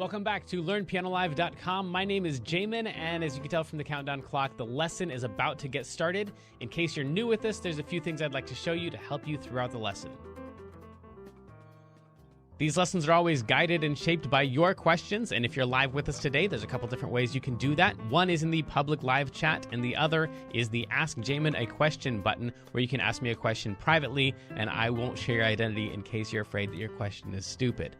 Welcome back to LearnPianoLive.com. My name is Jamin, and as you can tell from the countdown clock, the lesson is about to get started. In case you're new with this, there's a few things I'd like to show you to help you throughout the lesson. These lessons are always guided and shaped by your questions, and if you're live with us today, there's a couple different ways you can do that. One is in the public live chat, and the other is the Ask Jamin a Question button, where you can ask me a question privately, and I won't share your identity in case you're afraid that your question is stupid.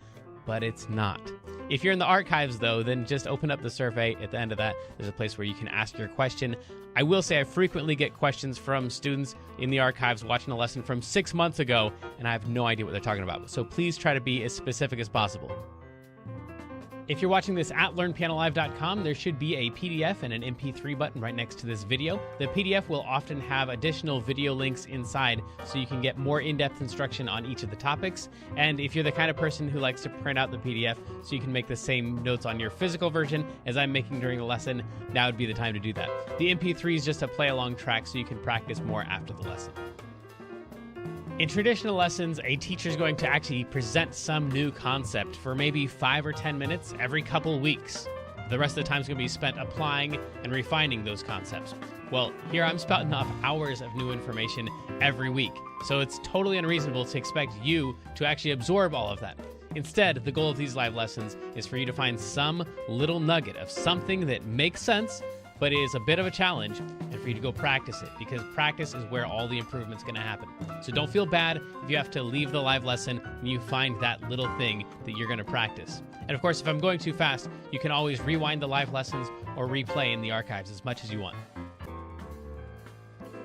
But it's not. If you're in the archives, though, then just open up the survey. At the end of that, there's a place where you can ask your question. I will say I frequently get questions from students in the archives watching a lesson from 6 months ago, and I have no idea what they're talking about. So please try to be as specific as possible. If you're watching this at LearnPianoLive.com, there should be a PDF and an MP3 button right next to this video. The PDF will often have additional video links inside, so you can get more in-depth instruction on each of the topics. And if you're the kind of person who likes to print out the PDF so you can make the same notes on your physical version as I'm making during the lesson, now would be the time to do that. The MP3 is just a play-along track so you can practice more after the lesson. In traditional lessons, a teacher is going to actually present some new concept for maybe 5 or 10 minutes every couple weeks. The rest of the time is going to be spent applying and refining those concepts. Well, here I'm spouting off hours of new information every week, so it's totally unreasonable to expect you to actually absorb all of that. Instead, the goal of these live lessons is for you to find some little nugget of something that makes sense, but is a bit of a challenge, and for you to go practice it, because practice is where all the improvement's gonna happen. So don't feel bad if you have to leave the live lesson when you find that little thing that you're gonna practice. And of course, if I'm going too fast, you can always rewind the live lessons or replay in the archives as much as you want.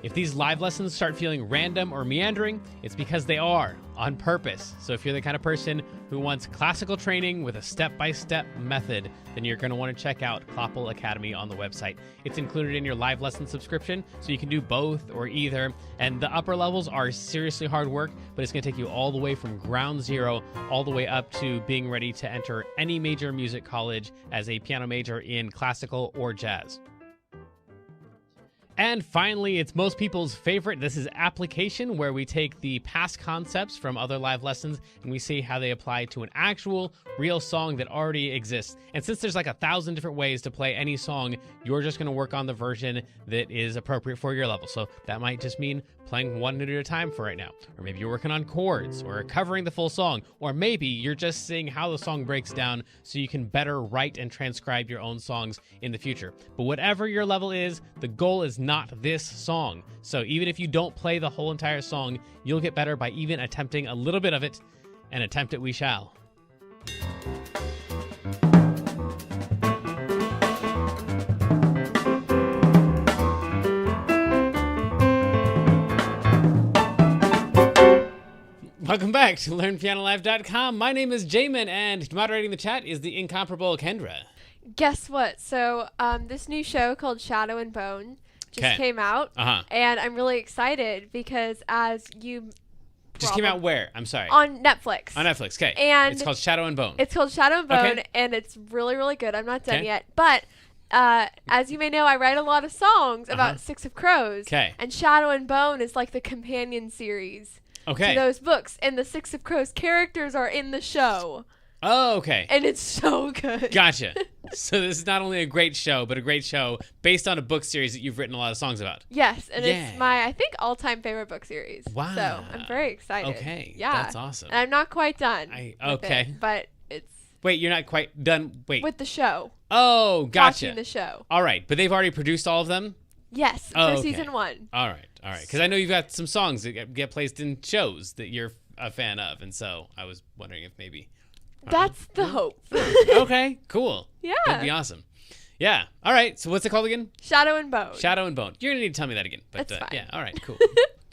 If these live lessons start feeling random or meandering, it's because they are, on purpose. So if you're the kind of person who wants classical training with a step-by-step method, then you're going to want to check out Kloppel Academy on the website. It's included in your live lesson subscription, so you can do both or either. And the upper levels are seriously hard work, but it's going to take you all the way from ground zero, all the way up to being ready to enter any major music college as a piano major in classical or jazz. And finally, it's most people's favorite. This is application, where we take the past concepts from other live lessons and we see how they apply to an actual, real song that already exists. And since there's like 1,000 different ways to play any song, you're just going to work on the version that is appropriate for your level. So that might just mean playing one note at a time for right now. Or maybe you're working on chords or covering the full song. Or maybe you're just seeing how the song breaks down so you can better write and transcribe your own songs in the future. But whatever your level is, the goal is not this song. So even if you don't play the whole entire song, you'll get better by even attempting a little bit of it, and attempt it we shall. Welcome back to LearnPianoLive.com. My name is Jamin, and moderating the chat is the incomparable Kendra. Guess what? So this new show called Shadow and Bone just came out, and I'm really excited because as you just came out where? I'm sorry. On Netflix. On Netflix, okay. And it's called Shadow and Bone. It's called Shadow and Bone, and it's really, really good. I'm not done yet, but as you may know, I write a lot of songs about Six of Crows, and Shadow and Bone is like the companion series to those books, and the Six of Crows characters are in the show. Oh, okay. And it's so good. Gotcha. So this is not only a great show, but a great show based on a book series that you've written a lot of songs about. Yes, and it's my, I think, all-time favorite book series. Wow. So I'm very excited. Okay. Yeah. That's awesome. And I'm not quite done with it, but it's... Wait, you're not quite done? Wait. With the show. Oh, gotcha. Watching the show. All right. But they've already produced all of them? Yes, for season 1. All right. All right. Because I know you've got some songs that get placed in shows that you're a fan of, and so I was wondering if maybe... That's the hope. Okay, cool. Yeah. That'd be awesome. Yeah. All right. So what's it called again? Shadow and Bone. Shadow and Bone. You're going to need to tell me that again. But, That's fine. Yeah. All right. Cool.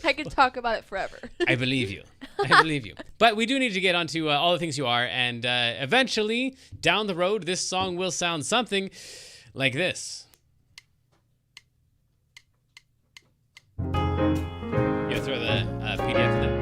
I could talk about it forever. I believe you. I believe you. But we do need to get onto all the things you are. And eventually, down the road, this song will sound something like this. You throw the PDF in there.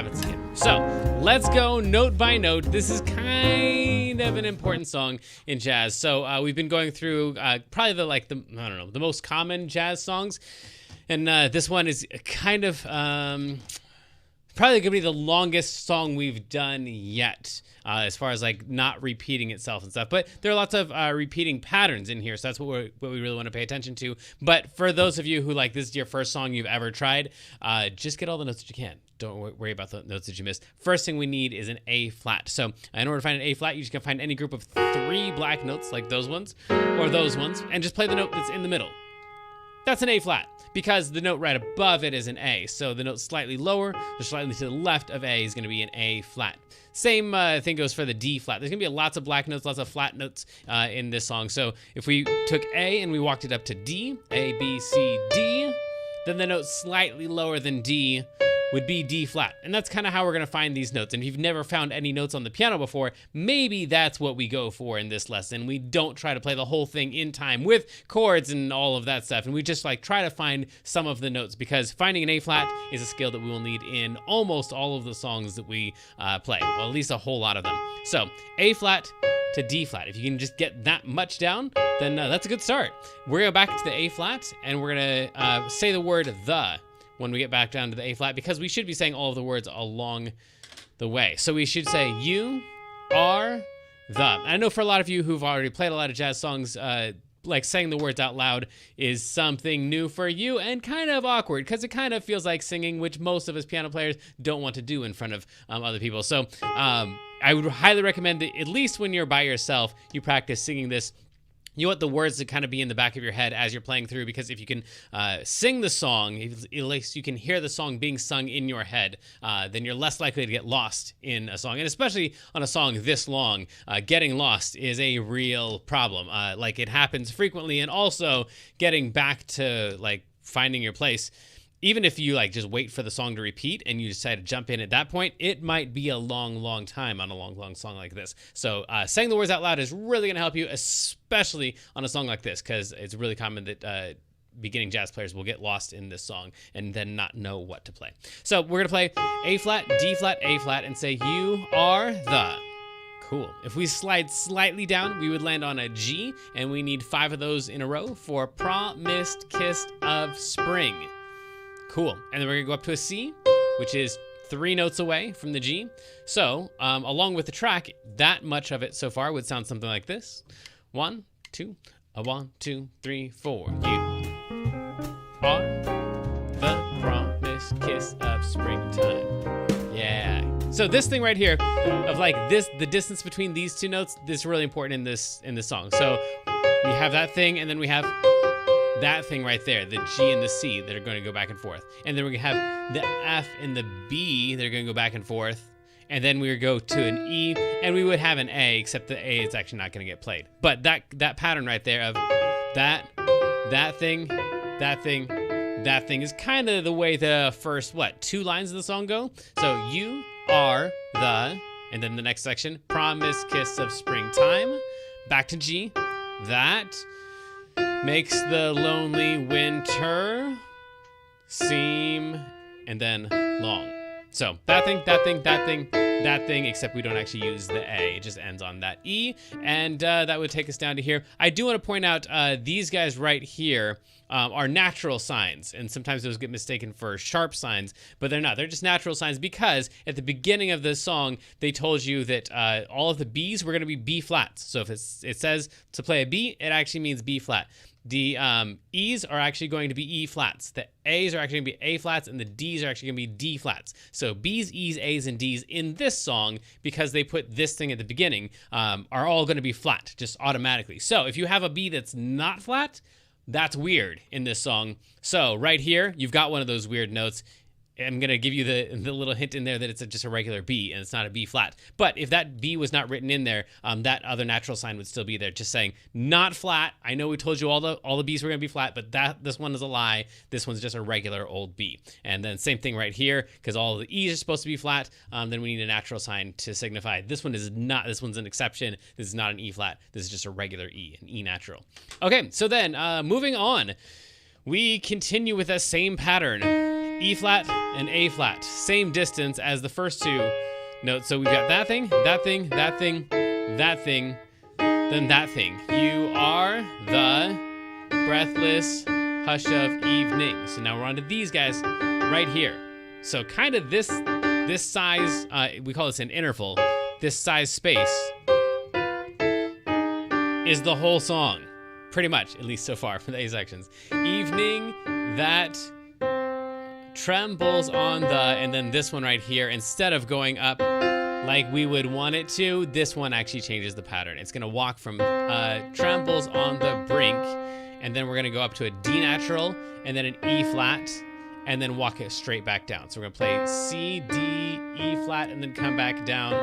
habits again. So let's go note by note. This is kind of an important song in jazz. So we've been going through probably the most common jazz songs. And this one is kind of probably going to be the longest song we've done yet, as far as like not repeating itself and stuff. But there are lots of repeating patterns in here, so that's what we really want to pay attention to. But for those of you who like this is your first song you've ever tried, just get all the notes that you can. Don't worry about the notes that you missed. First thing we need is an A flat. So in order to find an A flat, you just can find any group of 3 black notes like those ones or those ones, and just play the note that's in the middle. That's an A flat, because the note right above it is an A. So the note slightly lower or slightly to the left of A is going to be an A flat. Same thing goes for the D flat. There's going to be lots of black notes, lots of flat notes in this song. So if we took A and we walked it up to D, A, B, C, D, then the note slightly lower than D would be D flat. And that's kind of how we're going to find these notes. And if you've never found any notes on the piano before, maybe that's what we go for in this lesson. We don't try to play the whole thing in time with chords and all of that stuff. And we just like try to find some of the notes, because finding an A flat is a skill that we will need in almost all of the songs that we play, well, at least a whole lot of them. So A flat to D flat. If you can just get that much down, then that's a good start. We're going to go back to the A flat, and we're going to say the word the when we get back down to the A flat, because we should be saying all of the words along the way. So we should say you are the. I know for a lot of you who've already played a lot of jazz songs, like saying the words out loud is something new for you and kind of awkward, because it kind of feels like singing, which most of us piano players don't want to do in front of other people. So I would highly recommend that at least when you're by yourself, you practice singing this. You want the words to kind of be in the back of your head as you're playing through, because if you can sing the song, at least you can hear the song being sung in your head, then you're less likely to get lost in a song. And especially on a song this long, getting lost is a real problem. Like it happens frequently, and also getting back to like finding your place. Even if you like just wait for the song to repeat and you decide to jump in at that point, it might be a long time on a long song like this. So saying the words out loud is really going to help you, especially on a song like this, because it's really common that beginning jazz players will get lost in this song and then not know what to play. So we're going to play A flat, D flat, A flat, and say you are the. Cool. If we slide slightly down, we would land on a G, and we need 5 of those in a row for Promised Kiss of Spring. Cool. And then we're going to go up to a C, which is 3 notes away from the G. So, along with the track, that much of it so far would sound something like this. 1, 2, 1, 2, 3, 4. You are the promised kiss of springtime. Yeah. So this thing right here of like this, the distance between these 2 notes, this is really important in this song. So we have that thing, and then we have that thing right there, the G and the C that are going to go back and forth. And then we're going to have the F and the B that are going to go back and forth. And then we would go to an E, and we would have an A, except the A is actually not going to get played. But that pattern right there of that thing, that thing is kind of the way the first, 2 lines of the song go. So you are the, and then the next section, Promised Kiss of Springtime. Back to G, that makes the lonely winter seem, and then long. So that thing, except we don't actually use the A. It just ends on that E, and that would take us down to here. I do want to point out these guys right here are natural signs, and sometimes those get mistaken for sharp signs, but they're not. They're just natural signs, because at the beginning of the song, they told you that all of the B's were going to be B flats. So if it says to play a B, it actually means B flat. The E's are actually going to be E flats. The A's are actually going to be A flats, and the D's are actually going to be D flats. So B's, E's, A's, and D's in this song, because they put this thing at the beginning, are all going to be flat, just automatically. So if you have a B that's not flat, that's weird in this song. So right here, you've got one of those weird notes. I'm going to give you the little hint in there that it's just a regular B and it's not a B flat. But if that B was not written in there, that other natural sign would still be there, just saying not flat. I know we told you all the B's were going to be flat, but this one is a lie. This one's just a regular old B. And then same thing right here, because all of the E's are supposed to be flat. Then we need a natural sign to signify this one is not. This one's an exception. This is not an E flat. This is just a regular E, an E natural. Okay, so then moving on, we continue with the same pattern. E flat, and A flat. Same distance as the first two notes. So we've got that thing, that thing, that thing, that thing, then that thing. You are the breathless hush of evening. So now we're on to these guys right here. So kind of this size, we call this an interval, this size space is the whole song. Pretty much, at least so far for the A sections. Evening that trembles on the, and then this one right here, instead of going up like we would want it to, this one actually changes the pattern. It's gonna walk from trembles on the brink, and then we're gonna go up to a D natural, and then an E flat, and then walk it straight back down. So we're gonna play C, D, E flat, and then come back down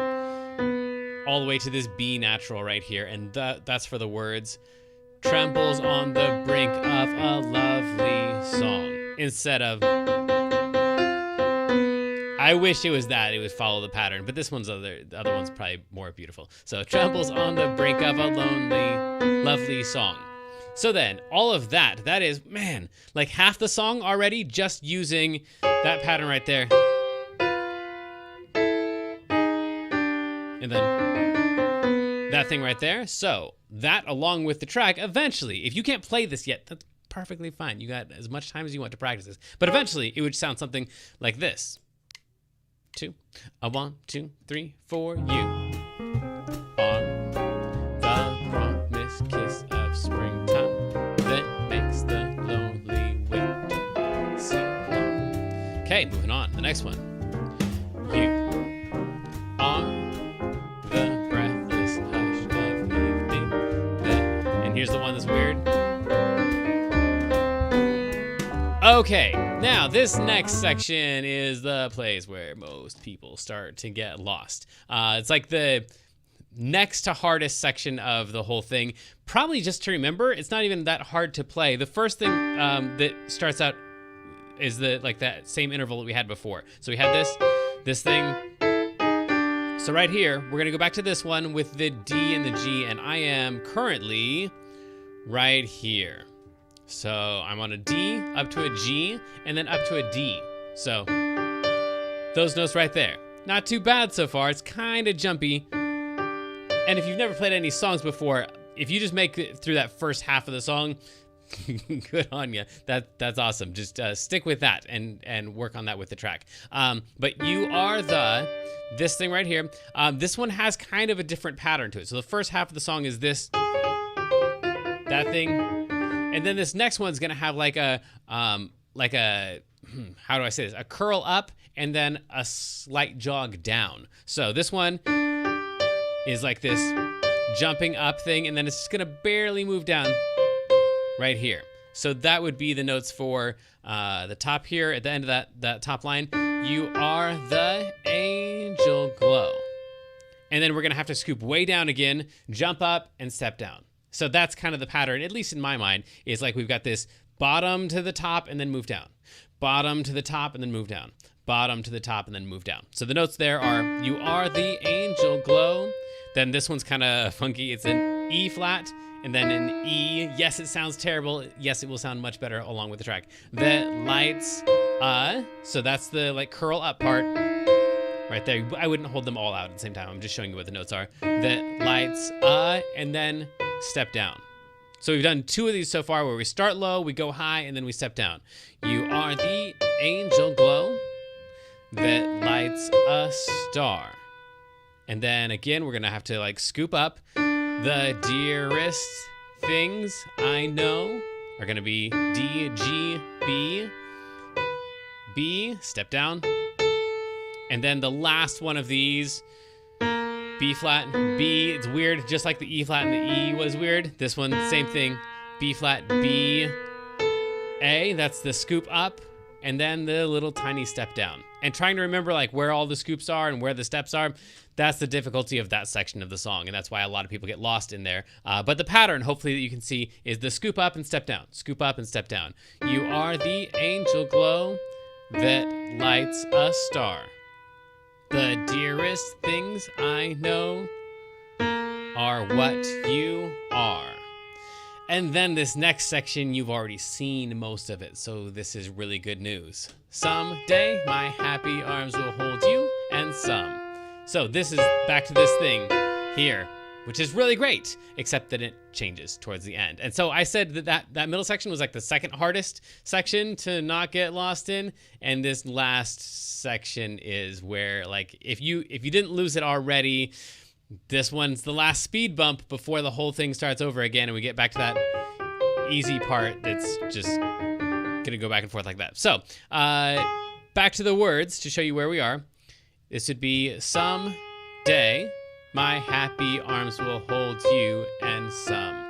all the way to this B natural right here, and that's for the words, trembles on the brink of a lovely song. Instead of, I wish it was that, it would follow the pattern, but this one's the other one's probably more beautiful. So trembles on the brink of a lonely, lovely song. So then, all of that is, man, like half the song already just using that pattern right there. And then that thing right there. So that along with the track, eventually, if you can't play this yet, that's perfectly fine. You got as much time as you want to practice this. But eventually, it would sound something like this. 2, a 1, 2, 3, 4, you on the promised kiss of springtime that makes the lonely winter seem long. Okay, moving on. The next one. You are the breathless hush of evening that, and here's the one that's weird. Okay, now this next section is the place where most people start to get lost. It's like the next to hardest section of the whole thing. Probably just to remember, it's not even that hard to play. The first thing that starts out is that same interval that we had before. So we had this thing. So right here, we're gonna go back to this one with the D and the G, and I am currently right here. So I'm on a D, up to a G, and then up to a D. So those notes right there. Not too bad so far. It's kind of jumpy. And if you've never played any songs before, if you just make it through that first half of the song, good on you. That's awesome. Just stick with that and work on that with the track. But you are this thing right here. This one has kind of a different pattern to it. So the first half of the song is this, that thing. And then this next one's gonna have like a how do I say this? A curl up and then a slight jog down. So this one is like this jumping up thing, and then it's just gonna barely move down right here. So that would be the notes for the top here at the end of that top line. You are the angel glow. And then we're gonna have to scoop way down again, jump up and step down. So that's kind of the pattern, at least in my mind, is like we've got this bottom to the top and then move down. Bottom to the top and then move down. Bottom to the top and then move down. So the notes there are, you are the angel glow. Then this one's kind of funky. It's an E flat and then an E. Yes, it sounds terrible. Yes, it will sound much better along with the track. That lights, so that's the like curl up part right there. I wouldn't hold them all out at the same time. I'm just showing you what the notes are. That lights, and then step down. So we've done 2 of these so far where we start low, we go high, and then we step down. You are the angel glow that lights a star. And then again, we're gonna have to like scoop up. The dearest things I know are gonna be D, G, B, B, step down. And then the last one of these, B flat, B, it's weird, just like the E flat and the E was weird. This one, same thing, B flat, B, A, that's the scoop up, and then the little tiny step down. And trying to remember like where all the scoops are and where the steps are, that's the difficulty of that section of the song, and that's why a lot of people get lost in there. But the pattern, hopefully, that you can see is the scoop up and step down, scoop up and step down. You are the angel glow that lights a star. The dearest things I know are what you are. And then this next section, you've already seen most of it, so this is really good news. Someday my happy arms will hold you, and some. So this is back to this thing here, which is really great, except that it changes towards the end. And so I said that middle section was like the second hardest section to not get lost in, and this last section is where, like, if you didn't lose it already, this one's the last speed bump before the whole thing starts over again, and we get back to that easy part that's just gonna go back and forth like that. So back to the words to show you where we are. This would be someday my happy arms will hold you, and some.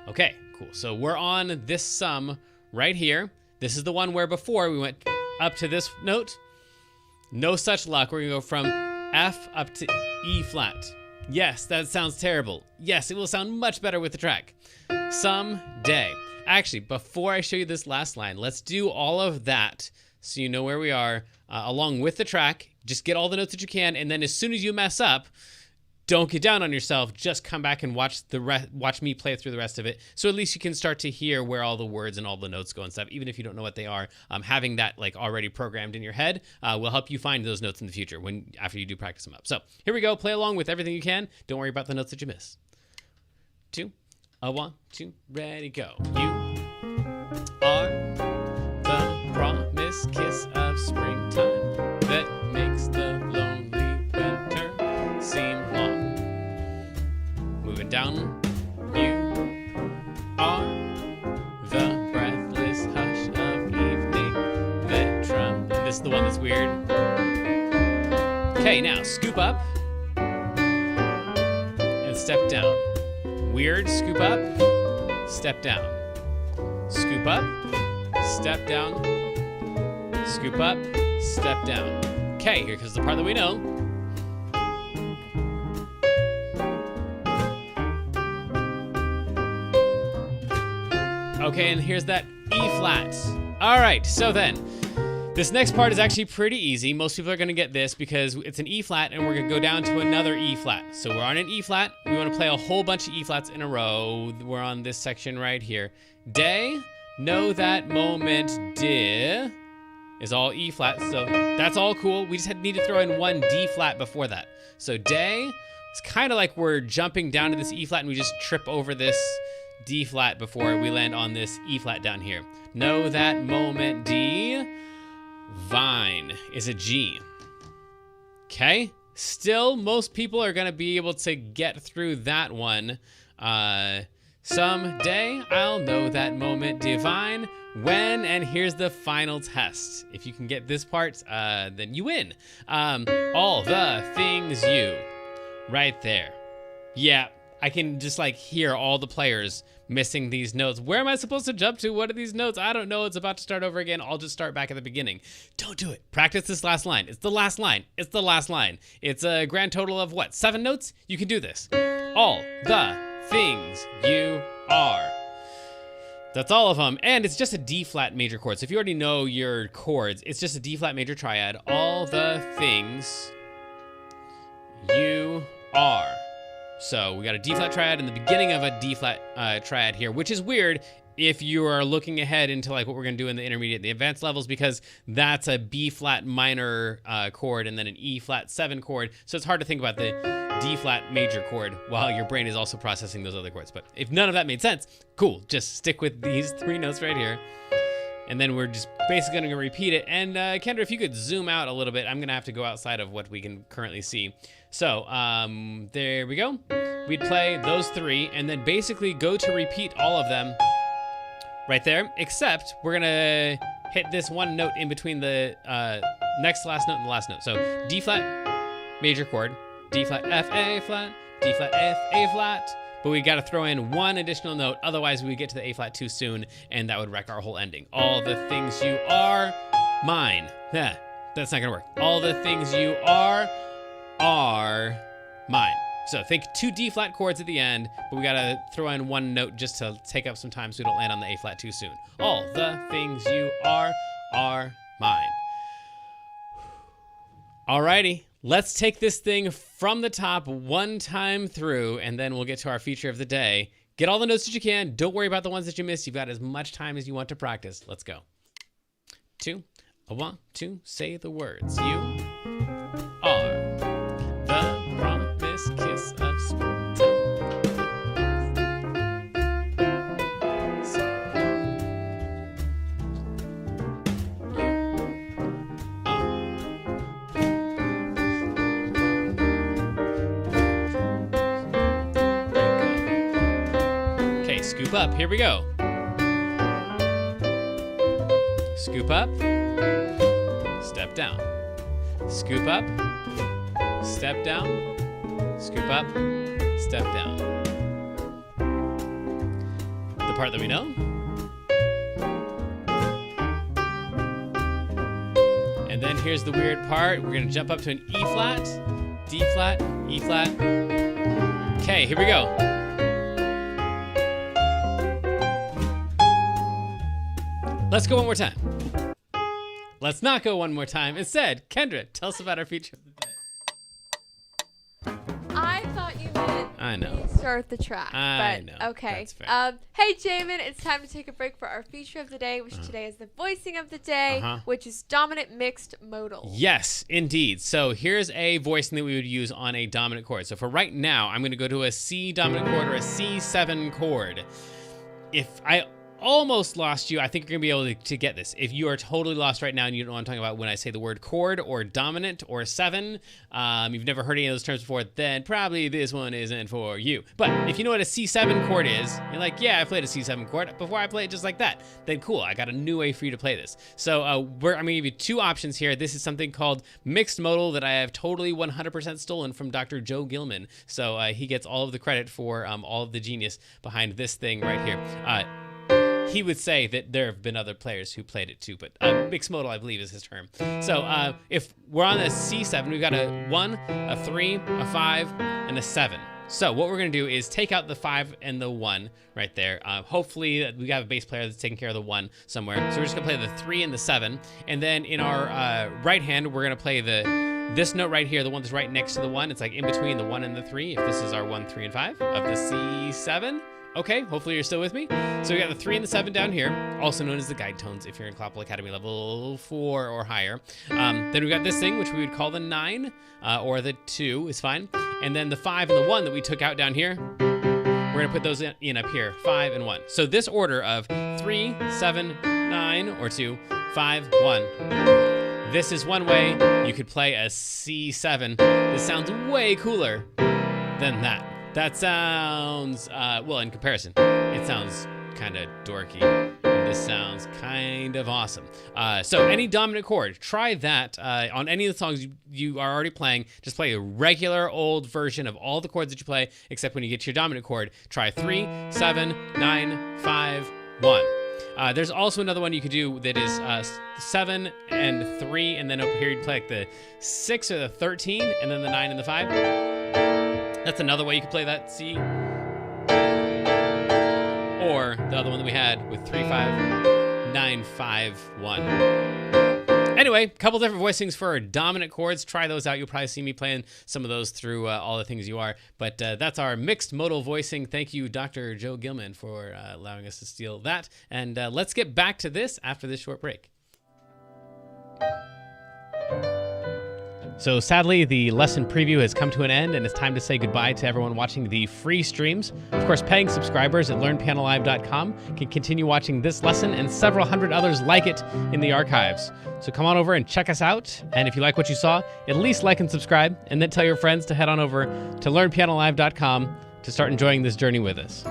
Okay, cool. So we're on this sum right here. This is the one where before we went up to this note. No such luck. We're gonna go from F up to E flat. Yes, that sounds terrible. Yes, it will sound much better with the track. Someday. Actually, before I show you this last line, let's do all of that so you know where we are along with the track. Just get all the notes that you can, and then as soon as you mess up, don't get down on yourself. Just come back and watch me play through the rest of it. So at least you can start to hear where all the words and all the notes go and stuff, even if you don't know what they are. Having that like already programmed in your head will help you find those notes in the future after you do practice them up. So here we go. Play along with everything you can. Don't worry about the notes that you miss. 2, 1, 2, ready, go. You are the promised kiss of springtime that makes the lonely winter seem long. Moving down, you are the breathless hush of evening that trumpet. This is the one that's weird. Okay, now scoop up and step down. Weird, scoop up, step down. Scoop up, step down. Scoop up, step down. Okay, here comes the part that we know. Okay, and here's that E flat. All right, so then, this next part is actually pretty easy. Most people are gonna get this because it's an E flat and we're gonna go down to another E flat. So we're on an E flat. We wanna play a whole bunch of E flats in a row. We're on this section right here. Day, know that moment, dear, is all E flat. So that's all cool. We just need to throw in one D flat before that. So day, it's kind of like we're jumping down to this E flat and we just trip over this D flat before we land on this E flat down here. Know that moment, D. Vine is a G. Okay, still most people are gonna be able to get through that one. Someday I'll know that moment divine when, and here's the final test. If you can get this part, then you win. All the things you, right there. Yeah, I can just like hear all the players missing these notes. Where am I supposed to jump to? What are these notes? I don't know. It's about to start over again. I'll just start back at the beginning. Don't do it. Practice this last line. It's the last line. It's the last line. It's a grand total of what? 7 notes? You can do this. All the things you are. That's all of them. And it's just a D flat major chord. So if you already know your chords, it's just a D flat major triad. All the things you are. So we got a D flat triad in the beginning of a D flat triad here, which is weird if you are looking ahead into like what we're gonna do in the intermediate and the advanced levels, because that's a B flat minor chord and then an E flat 7 chord. So it's hard to think about the D flat major chord while your brain is also processing those other chords. But if none of that made sense, cool, just stick with these 3 notes right here. And then we're just basically gonna repeat it. And Kendra, if you could zoom out a little bit, I'm gonna have to go outside of what we can currently see. So there we go. We'd play those 3 and then basically go to repeat all of them right there, except we're gonna hit this one note in between the next to last note and the last note. So D flat major chord, D flat F A flat, D flat F A flat, but we gotta throw in one additional note, otherwise we would get to the A flat too soon and that would wreck our whole ending. All the things you are, mine. That's not gonna work. All the things you are mine. So think 2 D flat chords at the end, but we gotta throw in one note just to take up some time so we don't land on the A flat too soon. All the things you are mine. Alrighty, let's take this thing from the top one time through, and then we'll get to our feature of the day. get all the notes that you can. Don't worry about the ones that you missed. You've got as much time as you want to practice. Let's go. 2, 1, 2, say the words. You are the promised kiss of springtime. Scoop up. Here we go. Scoop up. Step down. Scoop up. Step down. Scoop up. Step down. The part that we know. And then here's the weird part. We're going to jump up to an E flat, D flat, E flat. Okay, here we go. Let's go one more time. Let's not go one more time. Instead, Kendra, tell us about our feature of the day. I thought you meant I know. Start the track. I know. Okay. That's fair. Hey, Jamin, it's time to take a break for our feature of the day, which today is the voicing of the day, which is dominant mixed modal. Yes, indeed. So here's a voicing that we would use on a dominant chord. So for right now, I'm going to go to a C dominant chord or a C7 chord. If I almost lost you, I think you're going to be able to get this. If you are totally lost right now and you don't know what I'm talking about when I say the word chord or dominant or 7, you've never heard any of those terms before, then probably this one isn't for you. But if you know what a C7 chord is, you're like, yeah, I played a C7 chord before, I play it just like that, then cool, I got a new way for you to play this. So I'm going to give you 2 options here. This is something called mixed modal that I have totally 100% stolen from Dr. Joe Gilman. So he gets all of the credit for all of the genius behind this thing right here. He would say that there have been other players who played it too, but mixed modal, I believe, is his term. So if we're on a C7, we've got a 1, a 3, a 5, and a 7. So what we're going to do is take out the 5 and the 1 right there. Hopefully we have a bass player that's taking care of the 1 somewhere. So we're just going to play the 3 and the 7. And then in our right hand, we're going to play this note right here, the one that's right next to the 1. It's like in between the 1 and the 3, if this is our 1, 3, and 5 of the C7. Okay, hopefully you're still with me. So we got the 3 and the 7 down here, also known as the guide tones if you're in Clapple Academy level 4 or higher. Then we got this thing, which we would call the 9, or the 2 is fine. And then the 5 and the 1 that we took out down here, we're gonna put those in up here, 5 and 1. So this order of 3, 7, 9, or 2, 5, 1. This is one way you could play a C7. This sounds way cooler than that. That sounds, well, in comparison, it sounds kind of dorky. And this sounds kind of awesome. So any dominant chord, try that on any of the songs you are already playing. Just play a regular old version of all the chords that you play, except when you get to your dominant chord. Try 3, 7, 9, 5, 1. There's also another one you could do that is 7 and 3, and then up here you play like the 6 or the 13, and then the 9 and the 5. That's another way you could play that C. Or the other one that we had with 3, 5, 9, 5, 1. Anyway, a couple different voicings for dominant chords. Try those out. You'll probably see me playing some of those through all the things you are. But that's our mixed modal voicing. Thank you, Dr. Joe Gilman, for allowing us to steal that. And let's get back to this after this short break. So sadly, the lesson preview has come to an end, and it's time to say goodbye to everyone watching the free streams. Of course, paying subscribers at learnpianolive.com can continue watching this lesson and several hundred others like it in the archives. So come on over and check us out, and if you like what you saw, at least like and subscribe, and then tell your friends to head on over to learnpianolive.com to start enjoying this journey with us.